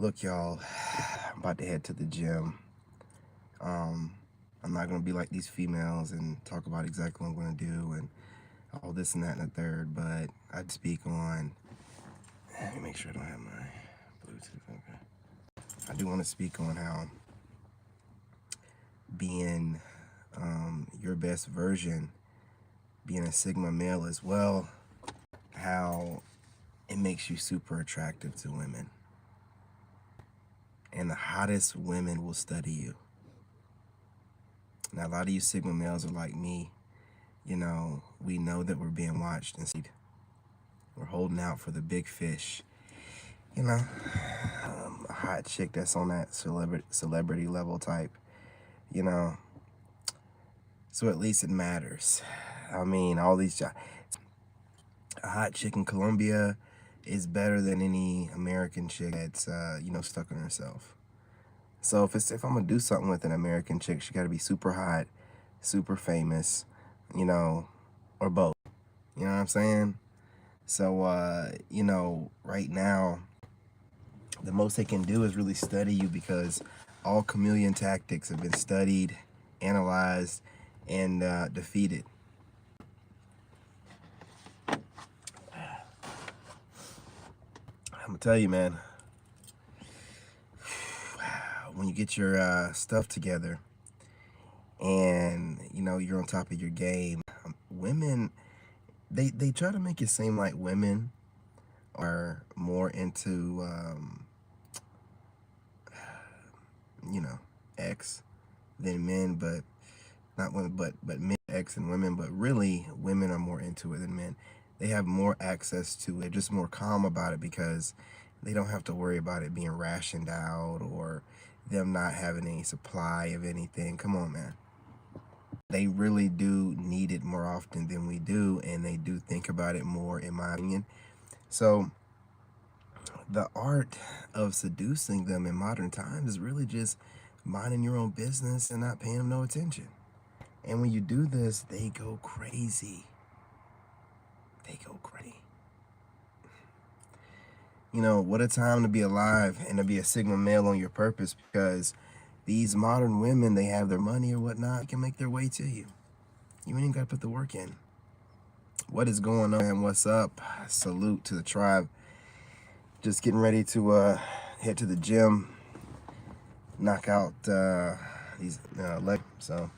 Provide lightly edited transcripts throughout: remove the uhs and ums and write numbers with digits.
Look, y'all, I'm about to head to the gym. I'm not going to be like these females and talk about exactly what I'm going to do and all this and that and the third, but I'd speak on, let me make sure I don't have my Bluetooth, okay. I do want to speak on how being your best version, being a Sigma male as well, how it makes you super attractive to women. And the hottest women will study you. Now, a lot of you Sigma males are like me. You know, we know that we're being watched and we're holding out for the big fish. You know, a hot chick that's on that celebrity level type, you know. So at least it matters. I mean, all these, a hot chick in Colombia is better than any American chick that's, you know, stuck on herself. So if I'm gonna do something with an American chick, she gotta be super hot, super famous, you know, or both. You know what I'm saying? So, you know, right now, the most they can do is really study you because all chameleon tactics have been studied, analyzed, and defeated. I'm gonna tell you, man, when you get your stuff together and, you know, you're on top of your game, women, they try to make it seem like women are more into, you know, X than men, but not women, but men, X and women, but really women are more into it than men. They have more access to it. They're just more calm about it because they don't have to worry about it being rationed out or them not having any supply of anything. Come on, man. They really do need it more often than we do, and they do think about it more, in my opinion. So the art of seducing them in modern times is really just minding your own business and not paying them no attention. And when you do this, they go crazy. They go crazy. You know, what a time to be alive and to be a Sigma male on your purpose, because these modern women, they have their money or whatnot, they can make their way to you. You ain't even got to put the work in. What is going on and what's up? Salute to the tribe. Just getting ready to head to the gym, knock out these legs. So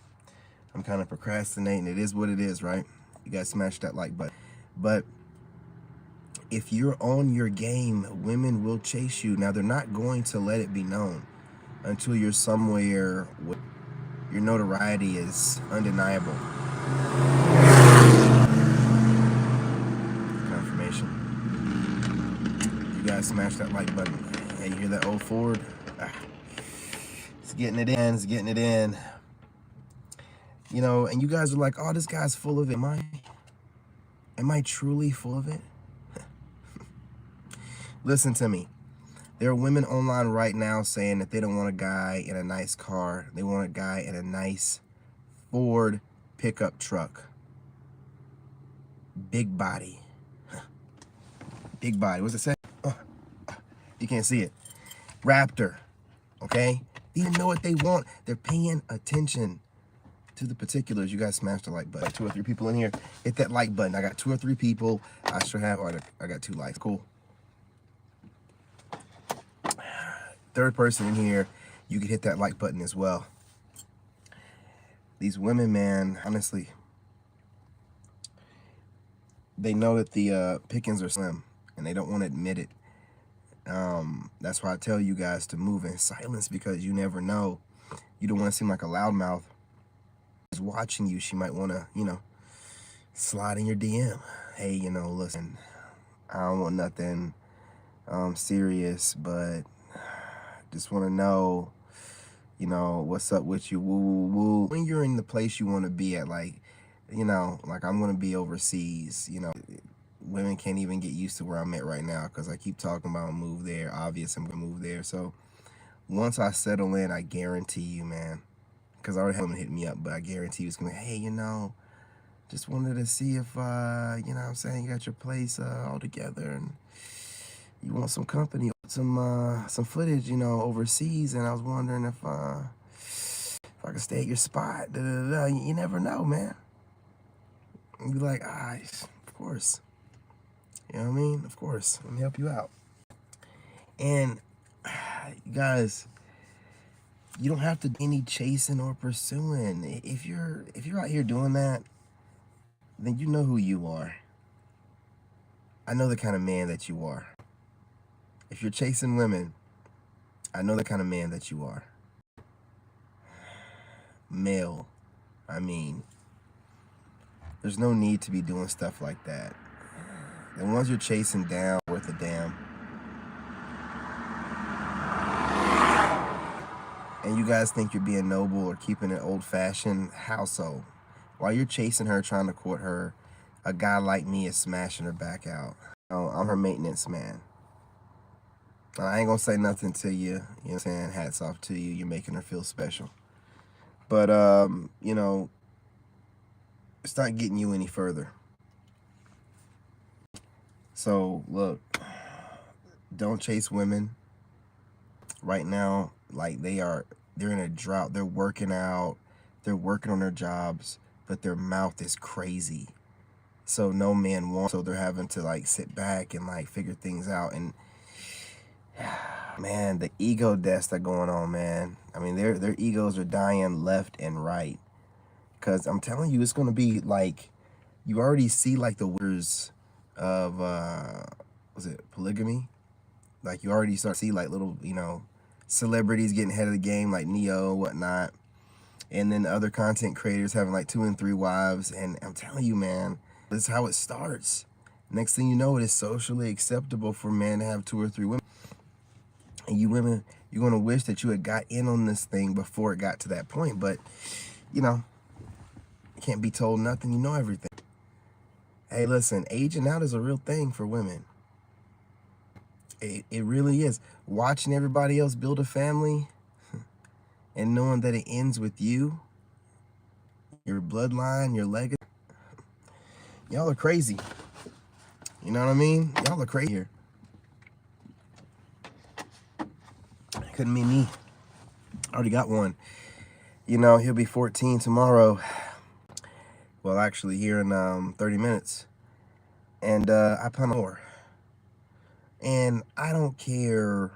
I'm kind of procrastinating. It is what it is, right? You guys smash that like button. But if you're on your game, women will chase you. Now, they're not going to let it be known until you're somewhere where your notoriety is undeniable. Confirmation. You guys smash that like button. Hey, you hear that old Ford? It's getting it in. It's getting it in. You know, and you guys are like, oh, this guy's full of it. Am I truly full of it? Listen to me. There are women online right now saying that they don't want a guy in a nice car. They want a guy in a nice Ford pickup truck. Big body. Big body. What's it say? Oh, you can't see it. Raptor. Okay? They even know what they want. They're paying attention to the particulars. You guys smash the like button. 2 or 3 people in here, hit that like button. I got 2 or 3 people. I sure have. Oh, I got 2 likes. Cool. 3rd person in here, you can hit that like button as well. These women, man, honestly, they know that the pickings are slim, and they don't want to admit it. That's why I tell you guys to move in silence, because you never know. You don't want to seem like a loudmouth. She's watching you. She might want to, you know, slide in your DM. Hey, you know, listen, I don't want nothing serious, but just want to know, you know, what's up with you, woo, woo, woo. When you're in the place you want to be at, like, you know, like I'm going to be overseas, you know, women can't even get used to where I'm at right now because I keep talking about move there. Obvious, I'm going to move there. So once I settle in, I guarantee you, man, because I already have them hit me up, but I guarantee you it's going to be, hey, you know, just wanted to see if, you know what I'm saying, you got your place all together and you want some company. some footage, you know, overseas, and I was wondering if I could stay at your spot. Da, da, da. You never know, man. And be like, of course. You know what I mean? Of course. Let me help you out. And you guys, you don't have to do any chasing or pursuing. If you're out here doing that, then you know who you are. I know the kind of man that you are. If you're chasing women, I know the kind of man that you are. Male. I mean, there's no need to be doing stuff like that. The ones you're chasing down worth a damn. And you guys think you're being noble or keeping it old-fashioned. How so? While you're chasing her, trying to court her, a guy like me is smashing her back out. Oh, I'm her maintenance man. I ain't gonna say nothing to you. You know what I'm saying? Hats off to you. You're making her feel special. But, you know, it's not getting you any further. So, look, don't chase women right now. Like, they're in a drought. They're working out. They're working on their jobs, but their mouth is crazy. So no man wants, so they're having to like sit back and like figure things out. And man, the ego deaths that are going on, man. I mean, their egos are dying left and right. Cause I'm telling you, it's gonna be like, you already see like the words of was it polygamy? Like you already start to see like little, you know, celebrities getting ahead of the game, like Neo, whatnot. And then other content creators having like 2 and 3 wives. And I'm telling you, man, this is how it starts. Next thing you know, it is socially acceptable for men to have 2 or 3 women. And you women, you're going to wish that you had got in on this thing before it got to that point. But, you know, you can't be told nothing. You know everything. Hey, listen, aging out is a real thing for women. It really is. Watching everybody else build a family and knowing that it ends with you, your bloodline, your legacy. Y'all are crazy. You know what I mean? Y'all are crazy here. Couldn't be me. I already got one. You know, he'll be 14 tomorrow. Well, actually here in 30 minutes. And I plan more. And I don't care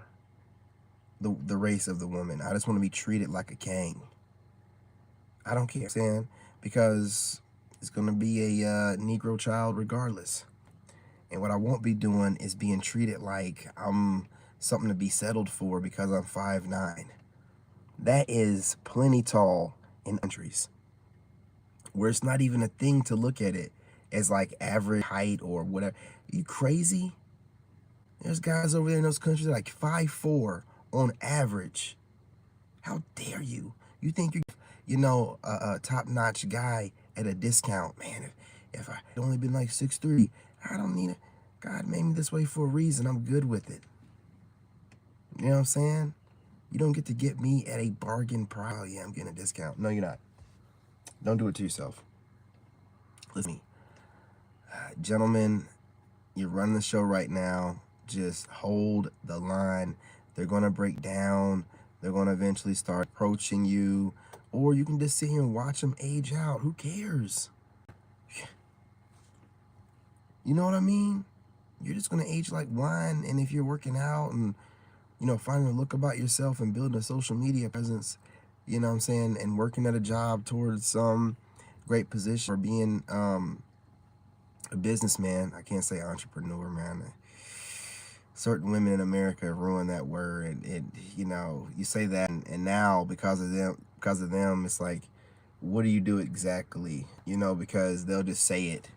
the race of the woman. I just want to be treated like a king. I don't care, Sam, because it's going to be a Negro child regardless. And what I won't be doing is being treated like I'm something to be settled for because I'm 5'9". That is plenty tall in countries where it's not even a thing to look at it as like average height or whatever. You crazy? There's guys over there in those countries like 5'4" on average. How dare you? You think you're, you know, a top-notch guy at a discount. Man, if I had only been like 6'3", I don't need it. God made me this way for a reason. I'm good with it. You know what I'm saying? You don't get to get me at a bargain price. Oh, yeah, I'm getting a discount. No, you're not. Don't do it to yourself. Listen to me. Gentlemen, you're running the show right now. Just hold the line. They're going to break down. They're going to eventually start approaching you. Or you can just sit here and watch them age out. Who cares? You know what I mean? You're just going to age like wine. And if you're working out and, you know, finding a look about yourself and building a social media presence, you know what I'm saying, and working at a job towards some great position or being a businessman. I can't say entrepreneur, man. Certain women in America have ruined that word. And you know, you say that, and now because of them, it's like, what do you do exactly? You know, because they'll just say it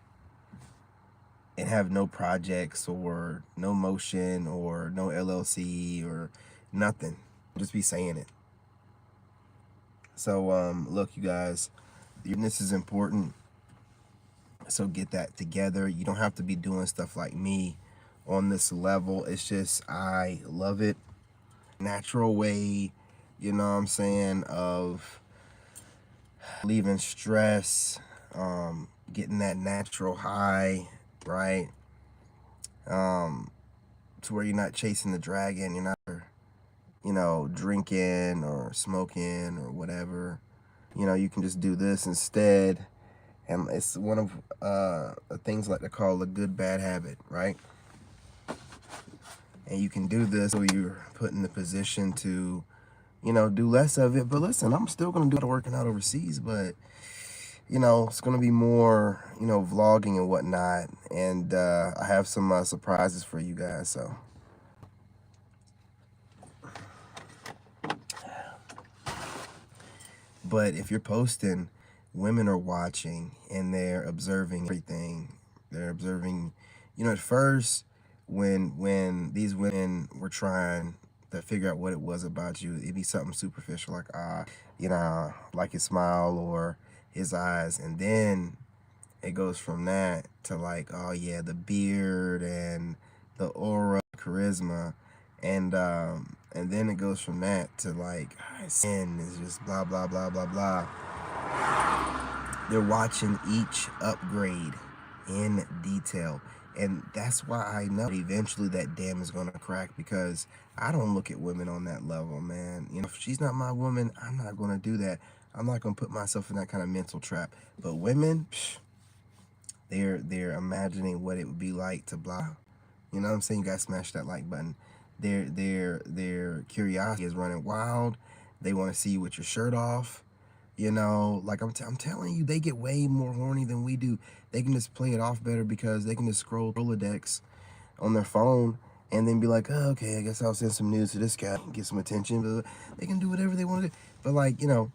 and have no projects or no motion or no LLC or nothing. Just be saying it. So look, you guys, this is important. So get that together. You don't have to be doing stuff like me on this level. It's just, I love it. Natural way, you know what I'm saying, of leaving stress, getting that natural high, right? to where you're not chasing the dragon, you're not, you know, drinking or smoking or whatever. You know, you can just do this instead. And it's one of the things like they call a good bad habit, right? And you can do this so you're put in the position to, you know, do less of it. But listen, I'm still going to do the working out overseas, but, you know, it's going to be more, you know, vlogging and whatnot. And I have some surprises for you guys, so. But if you're posting, women are watching and they're observing everything. They're observing, you know, at first when these women were trying to figure out what it was about you, it'd be something superficial like, you know, like his smile or his eyes. And then it goes from that to like, oh yeah, the beard and the aura, charisma, and then it goes from that to like, sin is just blah blah blah blah blah. They're watching each upgrade in detail, and that's why I know eventually that dam is gonna crack, because I don't look at women on that level, man. You know, if she's not my woman, I'm not gonna do that. I'm not gonna put myself in that kind of mental trap. But women, they're imagining what it would be like to blah. You know what I'm saying? You guys smash that like button. Their curiosity is running wild. They want to see you with your shirt off. You know, like I'm telling you, they get way more horny than we do. They can just play it off better because they can just scroll Rolodex on their phone and then be like, oh, okay, I guess I'll send some news to this guy and get some attention. But they can do whatever they want to do. But like, you know,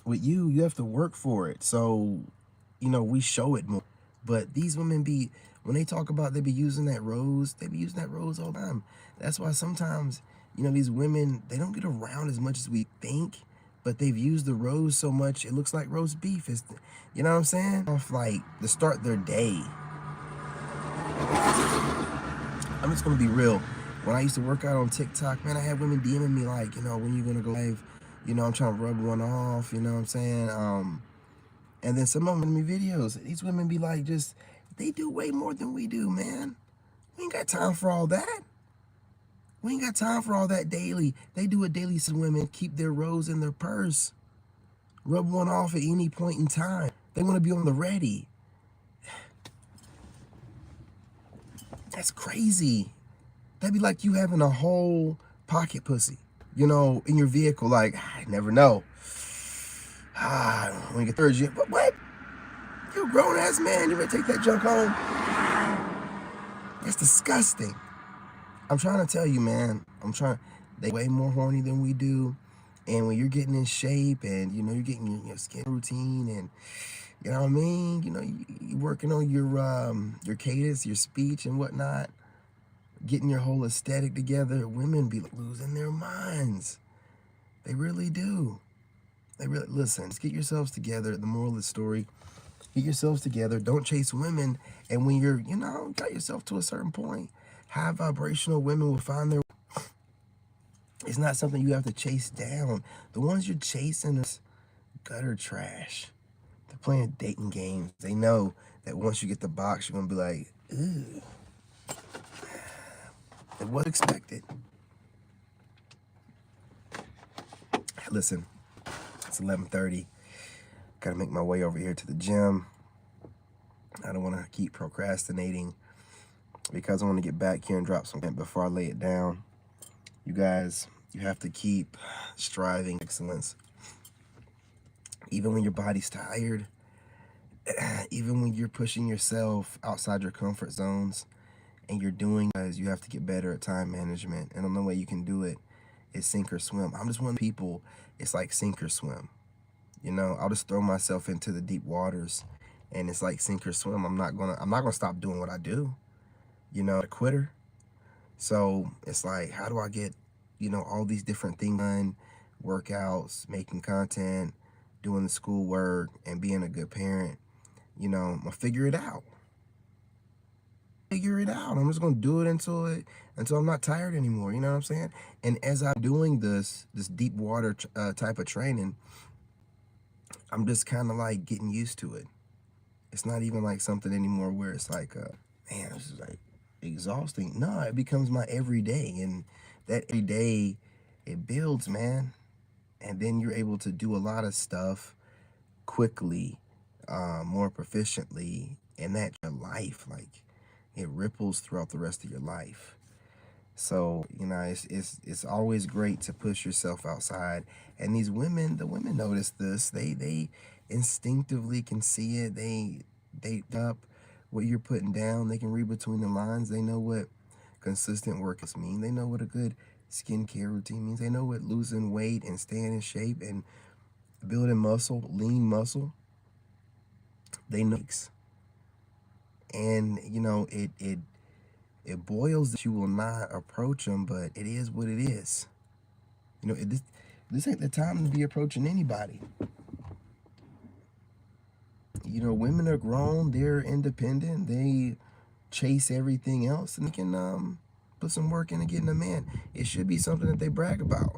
with you have to work for it. So, you know, we show it more. But these women be, when they talk about they be using that rose, they be using that rose all the time. That's why sometimes, you know, these women, they don't get around as much as we think, but they've used the rose so much, it looks like roast beef. It's, you know what I'm saying? Off like to start their day. I'm just gonna be real. When I used to work out on TikTok, man, I had women DMing me like, you know, when you gonna go live? You know, I'm trying to rub one off, you know what I'm saying? And then some of them in me videos, these women be like, just, they do way more than we do, man. We ain't got time for all that. We ain't got time for all that daily. They do it daily so women keep their rose in their purse. Rub one off at any point in time. They want to be on the ready. That's crazy. That'd be like you having a whole pocket pussy, you know, in your vehicle. Like, I never know. When you get third, what? You're a grown ass man. You ready to take that junk home? That's disgusting. I'm trying to tell you, man. They way more horny than we do. And when you're getting in shape and, you know, you're getting your skin routine and, you know what I mean? You know, you're working on your cadence, your speech and whatnot, getting your whole aesthetic together, women be losing their minds. They really do. They really, listen, just get yourselves together. The moral of the story, get yourselves together. Don't chase women. And when you're, you know, got yourself to a certain point, high vibrational women will find their, it's not something you have to chase down. The ones you're chasing is gutter trash. They're playing dating games. They know that once you get the box, you're going to be like, ew. It was expected. Listen, it's 11:30. Got to make my way over here to the gym. I don't want to keep procrastinating because I want to get back here and drop some before I lay it down. You guys, you have to keep striving excellence. Even when your body's tired, even when you're pushing yourself outside your comfort zones and you're doing, as you have to get better at time management. And the only way you can do it is sink or swim. I'm just one of the people, it's like sink or swim. You know, I'll just throw myself into the deep waters and it's like sink or swim. I'm not gonna stop doing what I do. You know, a quitter. So it's like, how do I get, you know, all these different things done, workouts, making content, doing the schoolwork, and being a good parent? You know, I'm gonna figure it out. I'm just gonna do it until I'm not tired anymore. You know what I'm saying? And as I'm doing this deep water type of training, I'm just kind of like getting used to it. It's not even like something anymore where it's like, man, this is like, exhausting. No, it becomes my everyday, and that every day, it builds, man. And then you're able to do a lot of stuff quickly, more proficiently, and that your life, like, it ripples throughout the rest of your life. So, you know, it's always great to push yourself outside. And these women, the women notice this. They instinctively can see it. They up what you're putting down. They can read between the lines. They know what consistent work is mean. They know what a good skincare routine means. They know what losing weight and staying in shape and building muscle, lean muscle. They know. And you know, it boils that you will not approach them, but it is what it is. You know, this ain't the time to be approaching anybody. You know, women are grown, they're independent, they chase everything else, and they can put some work into getting a man. It should be something that they brag about.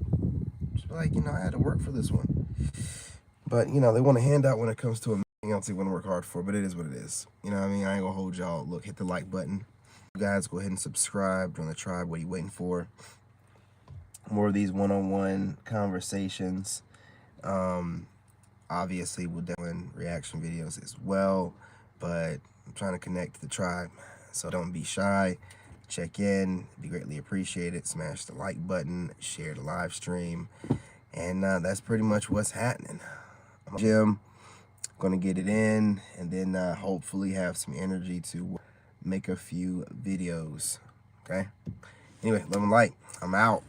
Just be like, you know, I had to work for this one. But, you know, they want a handout when it comes to a man else they want to work hard for, but it is what it is. You know what I mean? I ain't gonna hold y'all. Look, hit the like button. You guys, go ahead and subscribe. Join the tribe. What are you waiting for? More of these one-on-one conversations. Obviously, we'll do reaction videos as well, but I'm trying to connect to the tribe, so don't be shy. Check in. It'd be greatly appreciated. Smash the like button, share the live stream, and that's pretty much what's happening. I'm Jim, gonna get it in, and then hopefully have some energy to make a few videos. Okay. Anyway, love and light. I'm out.